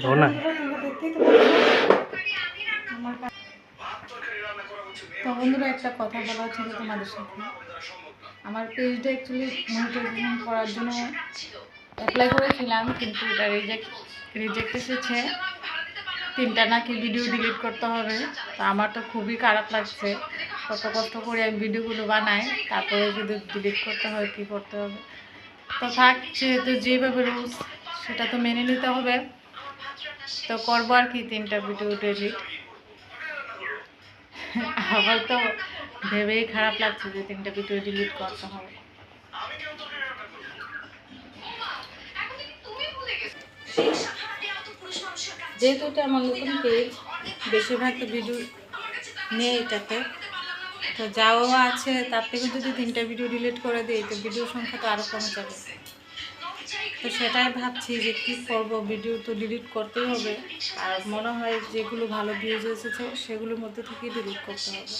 ধর না। তো বন্ধুরা একটা কথা বলা ছিল তোমাদের সাথে। আমার পেজটা অ্যাকচুয়ালি মনিটাইজেশন করার জন্য অ্যাপ্লাই করেছিলাম, কিন্তু এটা রিজেক্ট এসেছে। 3টা নাকি ভিডিও ডিলিট করতে হবে। তো আমার তো খুবই খারাপ লাগছে, কত কষ্ট করে আমি ভিডিওগুলো বানাই, তারপরে যদি ডিলিট করতে হয় কী করতে হবে। তো থাক, যেহেতু যেভাবে রুলস সেটা তো মেনে নিতে হবে। তো করবো আর কি, 3টা ভিডিও ডিলিট। আবার তো ভেবেই খারাপ লাগছে যে 3টা ভিডিও ডিলিট করতে হবে। যেহেতু এটা আমার নতুন পেজ, বেশিরভাগ তো ভিডিও নেই এটাতে, তো যাও আছে তার থেকে যদি 3টা ভিডিও ডিলিট করে দিই তো ভিডিও সংখ্যা তো আরও কমে যাবে। তো সেটাই ভাবছি যে কী করবো, ভিডিও তো ডিলিট করতেই হবে। আর মনে হয় যেগুলো ভালো ভিউজ এসেছে সেগুলোর মধ্যে থেকেই ডিলিট করতে হবে।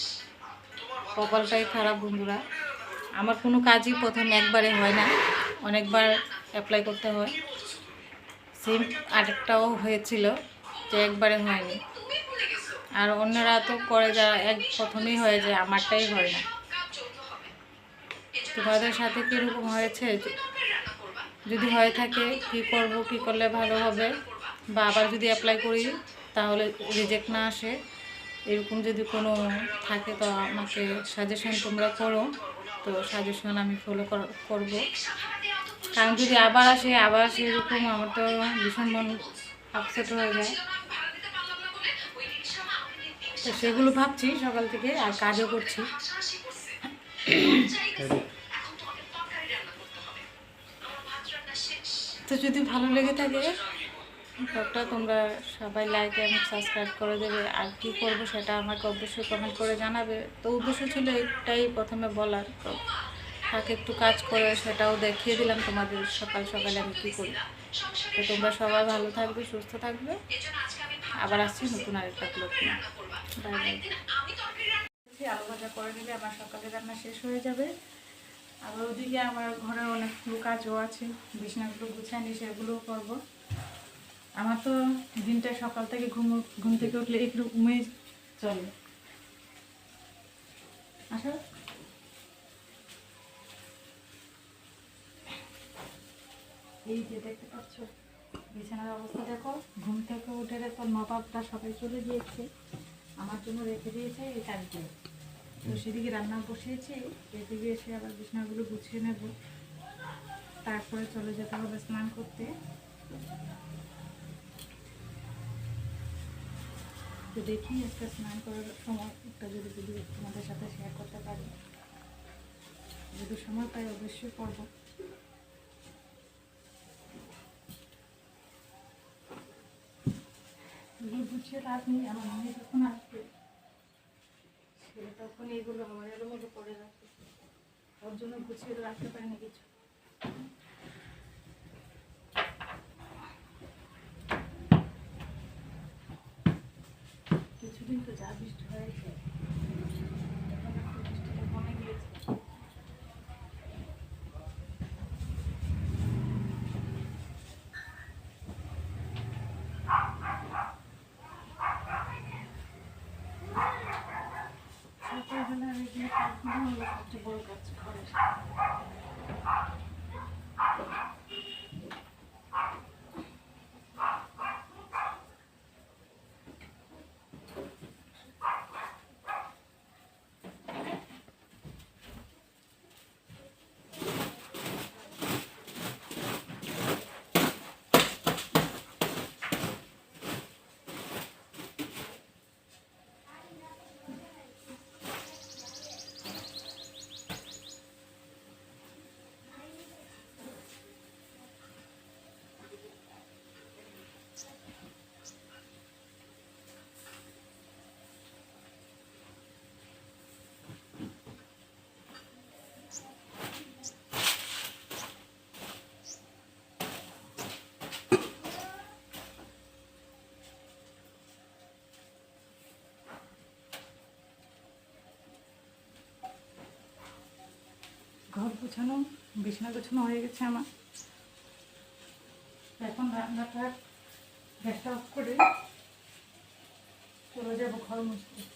কপালটাই খারাপ বন্ধুরা, আমার কোনো কাজই প্রথম একবারে হয় না, অনেকবার অ্যাপ্লাই করতে হয়। সেম আরেকটাও হয়েছিল যে একবারে হয়নি, আর অন্যরা তো করে যারা প্রথমেই হয়ে যায়, আমারটাই হয় না। তোমাদের সাথে কীরকম হয়েছে, যদি হয়ে থাকে কি করব, কি করলে ভালো হবে, বা আবার যদি অ্যাপ্লাই করি তাহলে রিজেক্ট না আসে, এরকম যদি কোনো থাকে তো আমাকে সাজেশন তোমরা করো। তো সাজেশন আমি ফলো করব, কারণ যদি আবার আসে এরকম আমার তো ভীষণ মন আপসেট হয়ে যায়। তো সেগুলো ভাবছি সকাল থেকে, আর কাজও করছি। তো যদি ভালো লেগে থাকে ব্লগটা, তোমরা সবাই লাইক এবং সাবস্ক্রাইব করে দেবে। আর কি করব সেটা আমাকে অবশ্যই কমেন্ট করে জানাবে। তো উদ্দেশ্য ছিল এটাই প্রথমে বলার, তো তাকে একটু কাজ করে সেটাও দেখিয়ে দিলাম তোমাদের সকাল সকালে আমি কী করি। তো তোমরা সবাই ভালো থাকবে, সুস্থ থাকবে। আবার আসছি নতুন আরেকটা ব্লগ নিয়ে। Bye bye. আলু ভাজা করে নিলে আমার সকালে রান্না শেষ হয়ে যাবে। আবার ওদিকে আমার ঘরে অনেকগুলো কাজও আছে, বিছানাগুলো গুছানি, সেগুলোও করবো। আমার তো দিনটা সকাল থেকে ঘুম থেকে উঠলে একটু ঘুমিয়ে চলে। আসো, এই যে দেখতে পাচ্ছ বিছানার অবস্থা দেখো। ঘুম থেকে উঠে তো নবাবটা সবাই চলে গিয়েছে, আমার জন্য রেখে দিয়েছে এই কাজ দিয়ে। তো সেদিকে রান্না বসিয়েছি, এদিকে এসে আবার বিছানাগুলো গুছিয়ে নেব, তারপরে চলে যেতে হবে স্নান করতে। তো দেখি আজকে স্নান করার সময় একটা যদি ভিডিও তোমাদের সাথে শেয়ার করতে পারি, যদি সময় পাই অবশ্যই করবো। এগুলো গুছিয়ে লাভ নেই, আমার মেয়ে যখন আসবে সে তখন এইগুলো আমার এলোমেলো করে রাখবে, ওর জন্য গুছিয়ে রাখতে পারিনি কিছু। কিছুদিন তো যা বৃষ্টি হয়েছে, এখন একটু বৃষ্টিটা কমে গিয়েছে। সকালবেলার এগুলো কাজগুলো হলো সবচেয়ে বড় কাজ ঘরের। ঘর গোছানো, বিছানা গোছানো হয়ে গেছে আমার। এখন রান্নাটা গ্যাসটা অফ করে চলে যাবো ঘর মুছতে।